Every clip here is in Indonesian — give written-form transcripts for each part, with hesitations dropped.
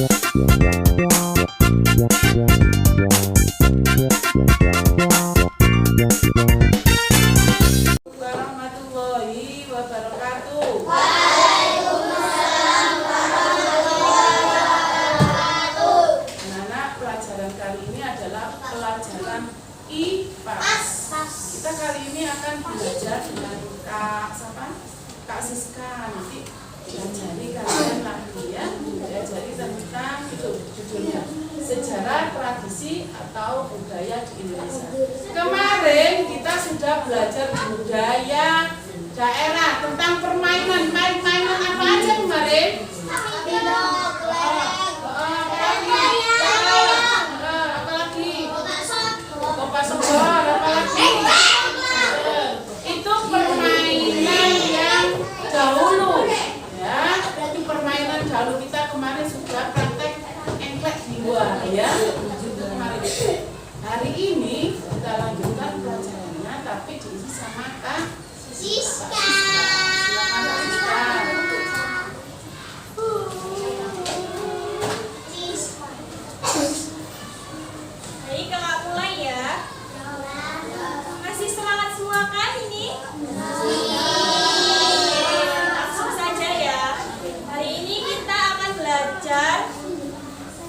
warahmatullahi wabarakatuh. Waalaikumsalam warahmatullahi wabarakatuh. Anak-anak, pelajaran kali ini adalah pelajaran IPAS. Kita kali ini akan belajar dengan Kak Siska. Nanti diajari kalian lagi ya, diajari tentang itu judulnya sejarah, tradisi atau budaya di Indonesia. Kemarin kita sudah belajar budaya daerah tentang permainan. Main-mainan apa aja kemarin? Apalagi? Kopas obor, apalagi? Itu permainan yang dahulu ya. Itu permainan dahulu, kita kemarin sudah praktek engklek di luar ya. Kemarin. Hari ini kita lanjutkan pelajarannya, tapi diisi sama Kak Siska. Silakan Kak Siska. Baik, kakak mulai ya. Masih semangat semua kan ini? Langsung saja ya. Hari ini kita akan belajar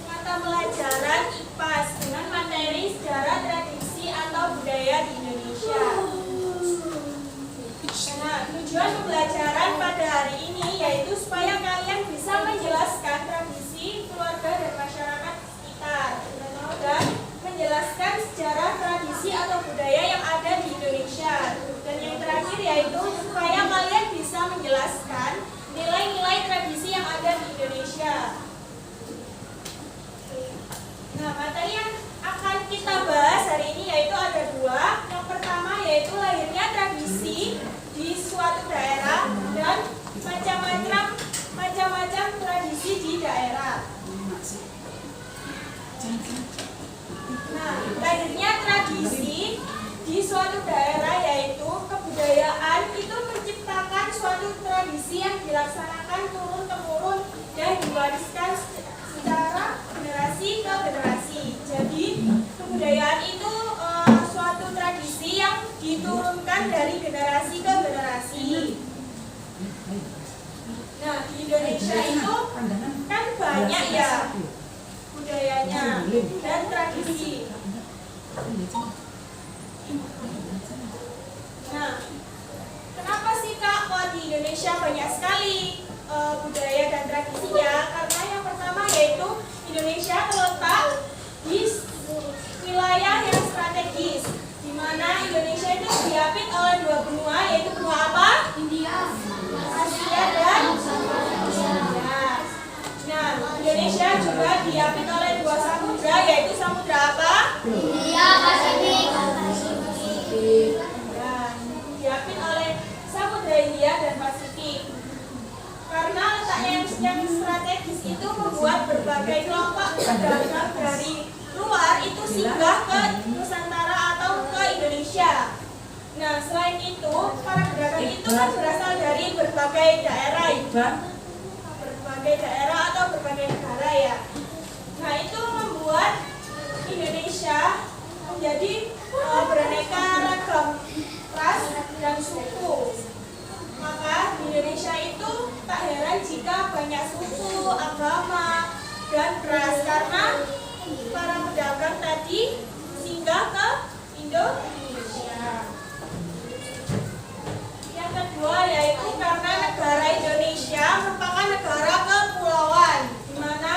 mata pelajaran IPAS dengan materi sejarah, tradisi atau budaya di Indonesia. Nah, tujuan pembelajaran pada hari ini yaitu supaya kalian bisa menjelaskan tradisi keluarga dan masyarakat sekitar dan menjelaskan sejarah, tradisi atau budaya yang ada di Indonesia. Dan yang terakhir yaitu supaya kalian bisa menjelaskan nilai-nilai tradisi yang ada di Indonesia. Nah, materi yang akan kita bahas hari ini yaitu ada dua. Yang pertama yaitu lahirnya tradisi di suatu daerah dan macam-macam tradisi di daerah. Nah, lahirnya tradisi di suatu daerah yaitu kebudayaan itu menciptakan suatu tradisi yang dilaksanakan turun-temurun dan diwariskan secara generasi ke generasi. Jadi, kebudayaan itu suatu tradisi yang diturunkan dari generasi ke generasi. Nah, di Indonesia itu kan banyak ya budayanya dan tradisi. Nah, kenapa sih Kak kok di Indonesia banyak sekali budaya dan tradisinya? Karena yang pertama yaitu Indonesia terletak di wilayah yang strategis, di mana Indonesia itu diapit oleh dua benua, yaitu benua apa? India, Asia dan Asia. Nah, Indonesia juga diapit oleh dua samudra, yaitu samudra apa? India, Pasifik. Dan diapit oleh samudra India dan Pasifik. Karena letaknya yang strategis itu membuat berbagai kelompok pedagang dari luar itu singgah ke Nusantara atau ke Indonesia. Nah, selain itu, para pedagang itu kan berasal dari berbagai daerah, atau berbagai negara ya. Nah, itu membuat Indonesia menjadi beraneka ragam ras dan suku. Maka di Indonesia itu tak heran jika banyak suku, agama, dan ras karena para pedagang tadi singgah ke Indonesia. Yang kedua yaitu karena negara Indonesia merupakan negara kepulauan, di mana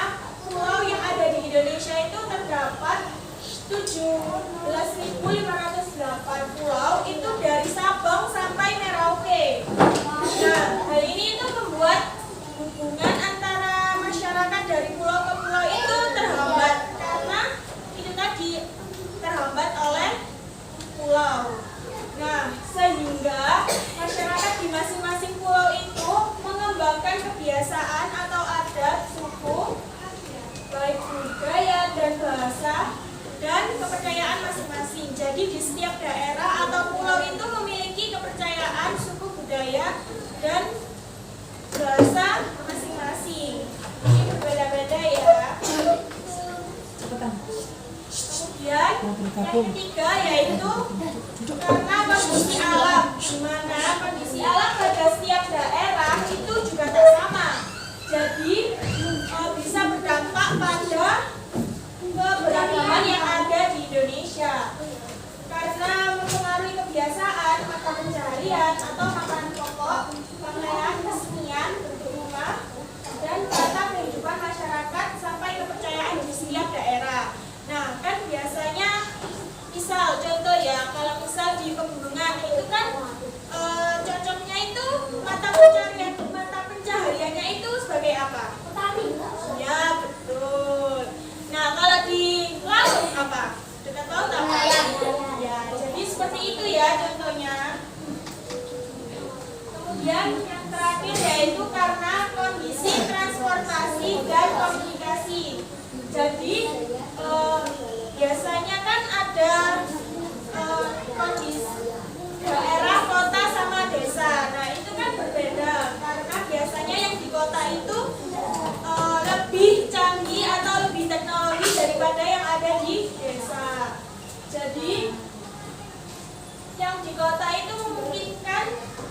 pulau yang ada di Indonesia itu terdapat 17.508 pulau itu dari Sabang sampai Merauke. Nah, hal ini itu membuat hubungan antara masyarakat dari pulau ke pulau itu terhambat karena itu tadi terhambat oleh pulau. Nah, sehingga masyarakat di masing-masing pulau itu mengembangkan kebiasaan atau adat, suku, baik budaya dan bahasa dan kepercayaan masing-masing. Jadi di setiap daerah atau pulau itu memiliki kepercayaan, suku, budaya, dan bahasa masing-masing. Ini berbeda-beda ya. Yang ketiga yaitu karena kondisi alam, di mana kondisi alam pada setiap daerah itu juga tak sama. Jadi bisa berdampak pada keberagaman yang ada di Indonesia. Karena mempengaruhi kebiasaan, mata pencaharian atau makanan pokok, pakaian, kesenian, bentuk rumah, dan tata kehidupan masyarakat sampai kepercayaan di setiap daerah. Nah, kan biasanya misal contoh ya, kalau misal di pegunungan itu kan cocoknya itu mata pencahariannya itu sebagai apa? Petani. Ya, betul. Nah, kalau di laut apa? Dekat laut apa? Ya, jadi seperti itu ya contohnya. Kemudian yang terakhir yaitu karena kondisi transportasi dan komunikasi. Jadi biasanya kan ada kondisi daerah, kota sama desa. Nah itu kan berbeda karena biasanya yang di kota itu lebih canggih atau lebih teknologi daripada yang ada di desa. Jadi yang di kota itu memungkinkan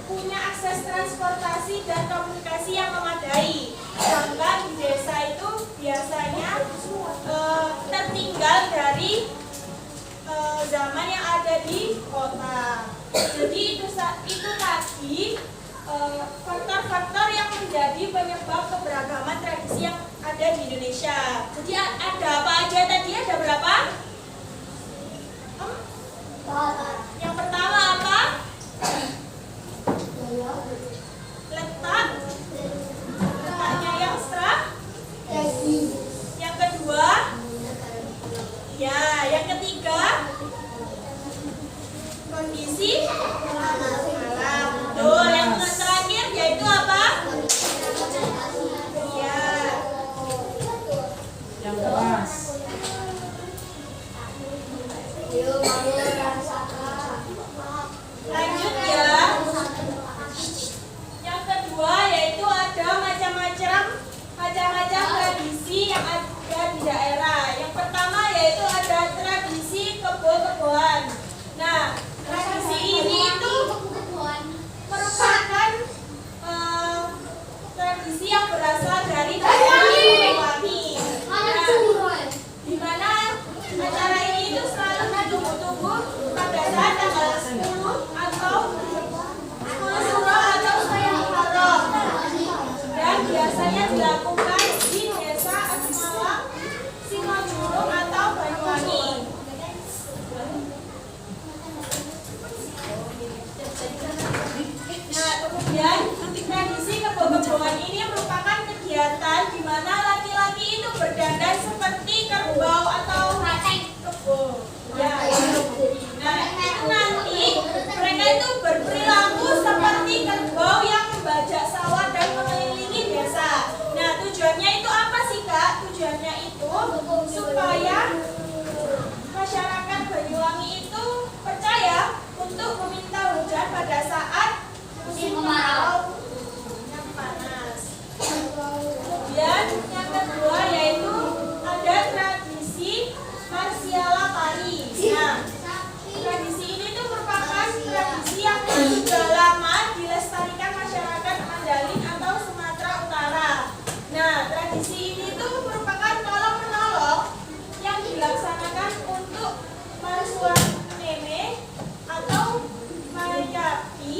punya akses transportasi dan komunikasi yang memadai. Sedangkan di desa itu biasanya tertinggal dari zaman yang ada di kota. Jadi itu tadi faktor-faktor yang menjadi penyebab keberagaman tradisi yang ada di Indonesia. Jadi ada apa aja tadi? Ada berapa? Yang pertama apa? Letaknya yang yang kedua, ya, yang ketiga, kondisi alam. Betul. Yang terakhir yaitu apa? Ya. Yang keras. Lanjut ya. Yang kedua yaitu ada macam-macam tradisi yang ada di daerah. Yang pertama yaitu ada tradisi kebo-keboan. Nah, tradisi ini itu merupakan tradisi yang berasal dari daerah Banyuwangi. Di mana acara ini itu selalu ditunggu-tunggu pada saat tanggal 10 atau 10 Suro atau 10 Muharram. Dan biasanya dilakukan di desa Asmalang, Singojurung atau Banyuwangi. Nah, kemudian tradisi kebo-keboan ini merupakan kegiatan di mana laki-laki itu berdandan seperti kerbau atau kebo. Ya. Nah, itu nanti mereka itu berperilaku seperti kerbau yang membajak sawah dan mengelilingi desa. Nah, tujuannya itu apa sih, Kak? Tujuannya itu supaya masyarakat Banyuwangi itu percaya untuk meminta hujan pada saat musim kemarau yang panas. Kemudian yang kedua yaitu ada tradisi Marsiala Pari. Nah, tradisi ini tuh merupakan tradisi yang sudah lama dilestarikan masyarakat Mandailing atau Sumatera Utara. Nah, tradisi ini tuh merupakan tolong-menolong yang dilaksanakan untuk Marsuan Neme atau Mayapi,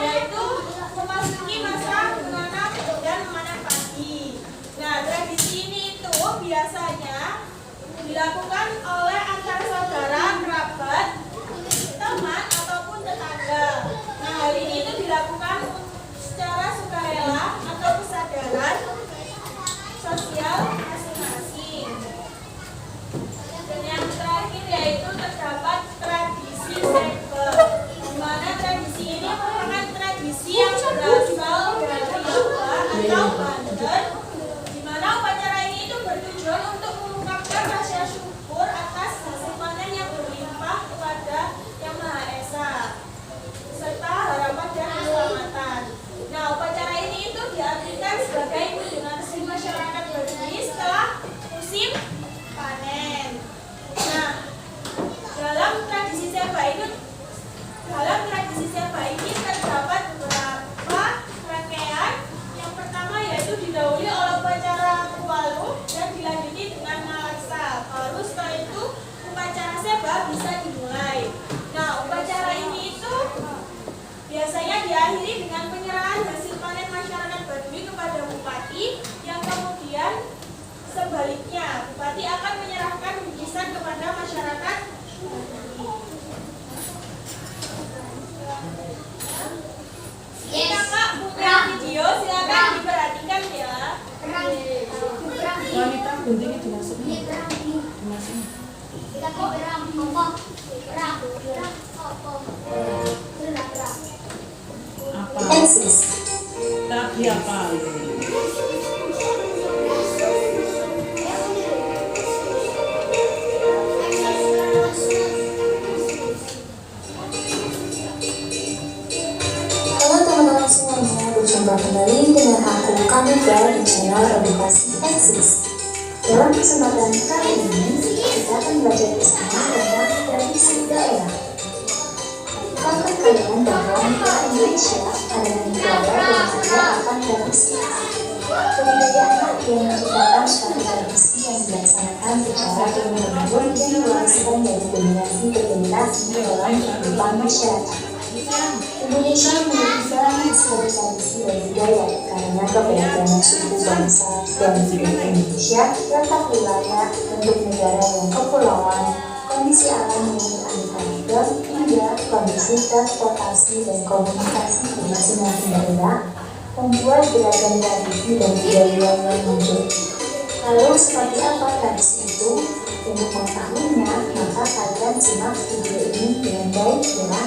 yaitu memasuki masa menanam dan memanen padi. Nah, tradisi ini itu biasanya dilakukan oleh antar saudara, kerabat, teman ataupun tetangga. Nah, hal ini itu dilakukan secara sukarela atau kesadaran sosial masing-masing. Dan yang terakhir yaitu terdapat tradisi segel, di mana tradisi ini merupakan tradisi yang berasal dari Jawa atau Banten, di mana upacara ini itu bertujuan untuk mengungkapkan rasa syukur atas diakhiri dengan penyerahan hasil panen masyarakat Baduy kepada Bupati, yang kemudian sebaliknya Bupati akan menyerahkan bingkisan kepada masyarakat Baduy. Kakak punya video, silakan diperhatikan ya. Wanita guntingnya dimasukin. Dimasukin. Apa? Eksis. Tadi apa? Halo teman-teman semuanya, berjumpa kembali dengan aku Kamika di channel Edukasi Eksis. Dalam kesempatan kali ini, kita akan belajar bersama tentang tradisi daerah. Tahukah kalian bahwa negara Indonesia adalah negara yang kaya akan tradisi? Kebudayaan yang menciptakan suatu tradisi yang dilaksanakan secara turun-temurun dan diwariskan dari generasi ke generasi dalam kehidupan masyarakat. Indonesia memiliki banyak sekali tradisi dan budaya karena keberagaman suku bangsa dan budaya Indonesia, letak wilayah, bentuk negara yang kepulauan, kondisi alam yang beraneka ragam, hingga kondisi transportasi dan komunikasi di masing-masing daerah membuat beragam tradisi dan budaya yang muncul. Lalu seperti apa tradisi itu? Untuk mengetahuinya, maka kalian simak video ini dengan baik ya.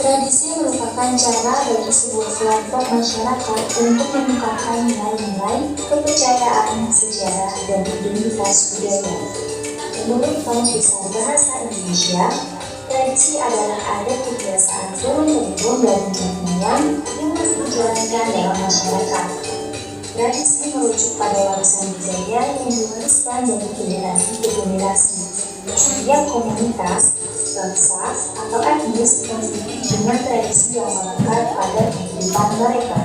Tradisi merupakan cara bagi sebuah kelompok masyarakat untuk meningkatkan nilai-nilai, kepercayaan, sejarah, dan identitas budaya. Menurut Kamus Besar Bahasa Indonesia, tradisi adalah adat kebiasaan turun-temurun dari nenek moyang yang masih dijalankan dalam masyarakat. Tradisi merujuk pada warisan budaya yang diwariskan dari generasi ke generasi. Setiap komunitas, bangsa, atau etnis memiliki dengan tradisi yang melekat pada kehidupan mereka.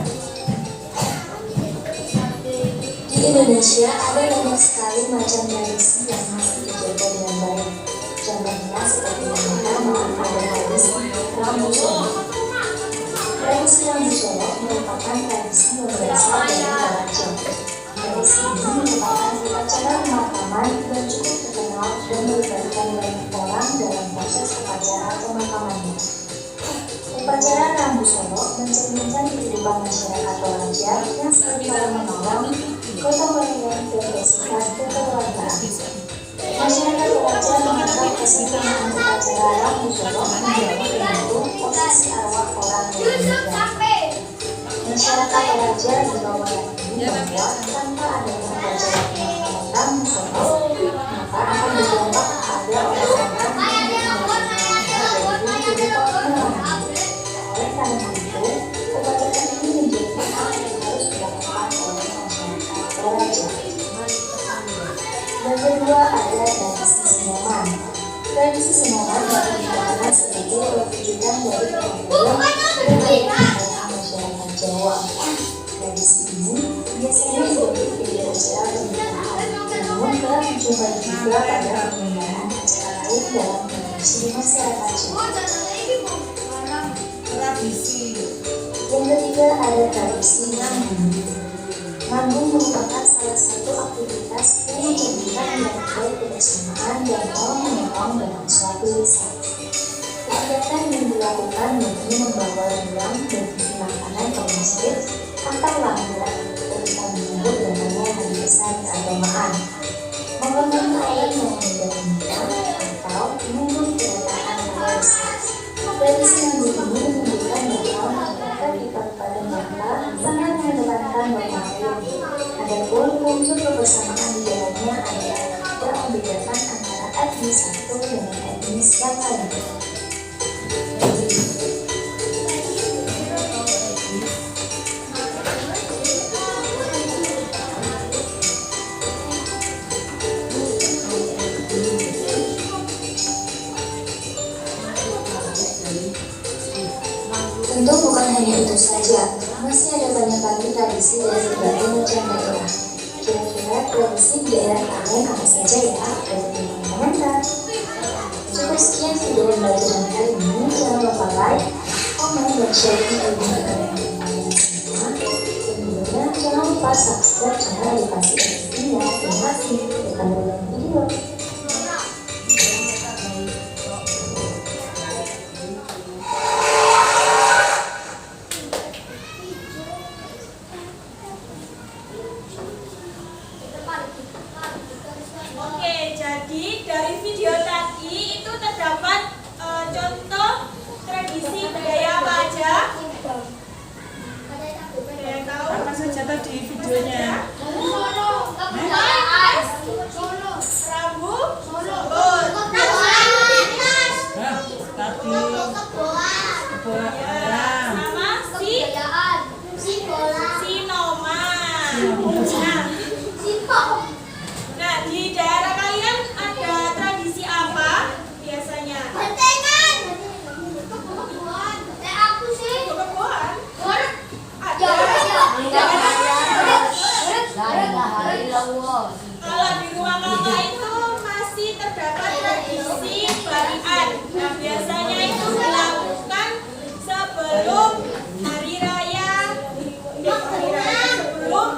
Di Indonesia ada banyak sekali macam tradisi yang masih dijaga dengan baik. Contohnya seperti yang pertama ada tradisi Rambu Solo. Tradisi Rambu Solo merupakan tradisi yang berasal dari Toraja. Tradisi ini merupakan upacara pemakaman yang cukup terkenal dan melibatkan banyak orang dalam proses upacara pemakamannya. Upacara Rambu Solo mencerminkan kehidupan masyarakat Toraja yang selalu menolong, gotong royong, dan bersifat kekeluargaan. Masyarakat Toraja menganggap kesempurnaan upacara Rambu Solo menjadi penentu posisi arwah orang yang meninggal. Masyarakat Toraja juga meyakini bahwa tanpa adanya upacara pemakaman Rambu Solo, maka akan berdampak pada orang-orang yang meninggal dari kehidupan normal. Oleh karena itu, upacara ini menjadi hal yang harus dilakukan oleh masyarakat Toraja. Yang kedua ada tradisi Sinoman. Tradisi Sinoman dapat dikatakan sebagai perwujudan dari kebudayaan dan kebiasaan masyarakat Jawa. Tradisi ini biasanya identik dengan acara pernikahan, namun kerap dijumpai juga pada penyelenggaraan acara lain dalam tradisi masyarakat Jawa. Tradisi. Yang ketiga ada tradisi Ngambung. Ngambung merupakan salah satu aktivitas yang mencerminkan nilai kebersamaan dan tolong-menolong dalam suatu desa. Kegiatan yang dilakukan yakni membawa gelang dan isi makanan ke masjid antar warga ketika menyambut datangnya hari besar keagamaan, mengontrol ayat yang meninggal dunia, atau menyambut kedatangan hari besar. Tradisi Ngambung ini menunjukkan bahwa masyarakat di Kabupaten Bangka sangat mengedepankan norma air. Adapun unsur kebersamaan di dalamnya adalah tidak membedakan antara etnis satu dengan etnis yang lain. Tentu bukan hanya itu saja, masih ada banyak lagi tradisi dari berbagai macam daerah. Kira-kira tradisi di daerah kalian apa saja ya? Boleh komentar. Cukup sekian video pembelajaran kali ini. Jangan lupa like, komen, dan share video ini ke teman-teman semua. Sebelumnya jangan lupa subscribe channel Edukasi Edukasinya. Terima kasih. Kita mulai video. Oke, jadi dari video tadi itu terdapat contoh tradisi budaya apa aja? Ada yang tahu? Apa saja tadi videonya? Rabu, Tadi ya, sama Sinoman. Nah, di daerah kalian ada tradisi apa biasanya? Kebun? Ada. Kalau di rumah kakak itu masih terdapat tradisi barian. Nah, biasanya itu dilakukan sebelum hari raya sebelum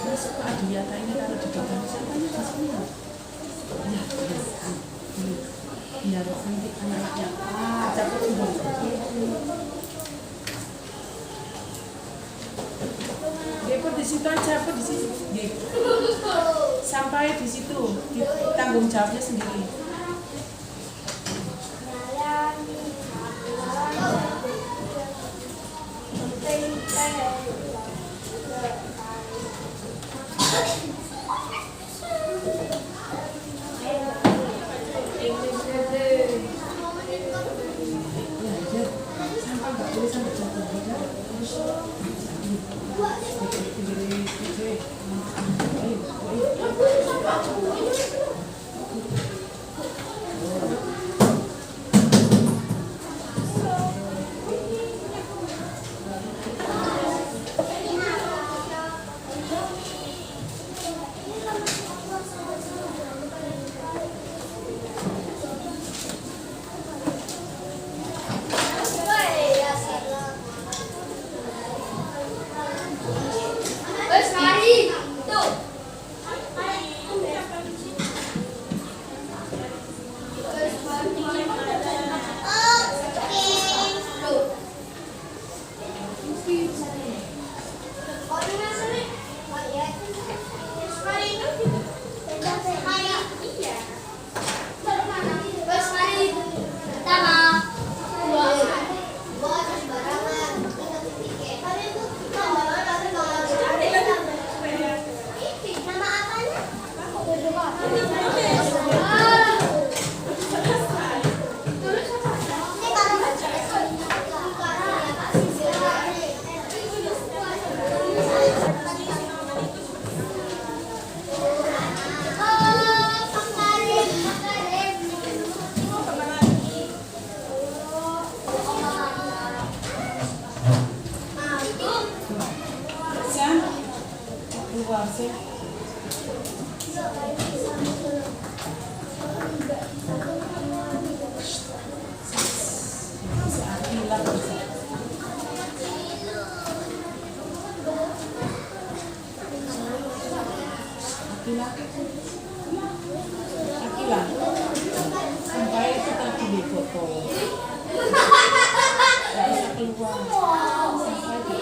Masuk ke Adiata ini taruh di depan siapanya di sini ya? Ya, biar nanti anak-anaknya capek juga. Gepur di situ aja, apa di situ? Sampai di situ, tanggung jawabnya sendiri. Sampai nggak boleh sampai jatuh. Keluar sih. Akila bisa. Akila. Sampai itu tadi di foto. Gak bisa keluar. Sampai di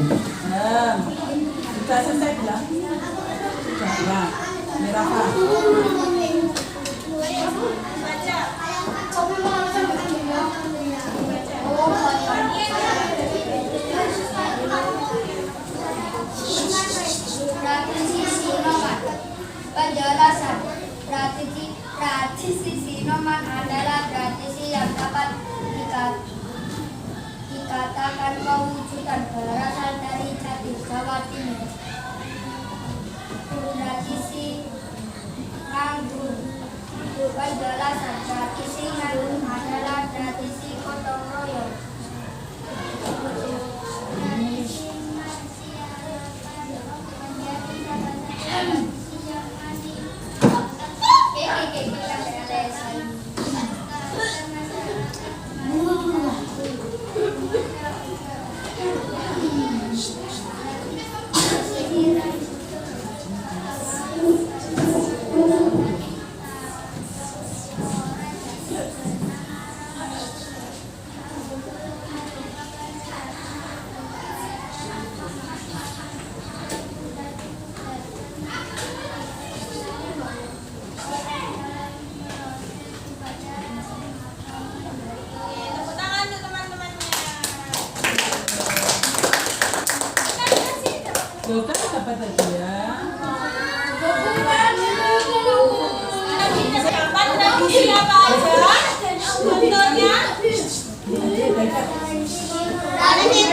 Sudah selesai bilang? Sudah ya. Merah apa? Praktisi Sinoman. Penjelasan. Praktisi Sinoman adalah praktisi yang dapat dikatakan mewujudkan berasal dari jati Jawa Timur. Praktisi Nganggung. Penjelasan. Praktisi Nganggung adalah tradisi gotong royong. Tepuk tangan untuk teman-temannya. Dokter dapat hadiah. Dapat tradisi apa aja? Contohnya Tradisi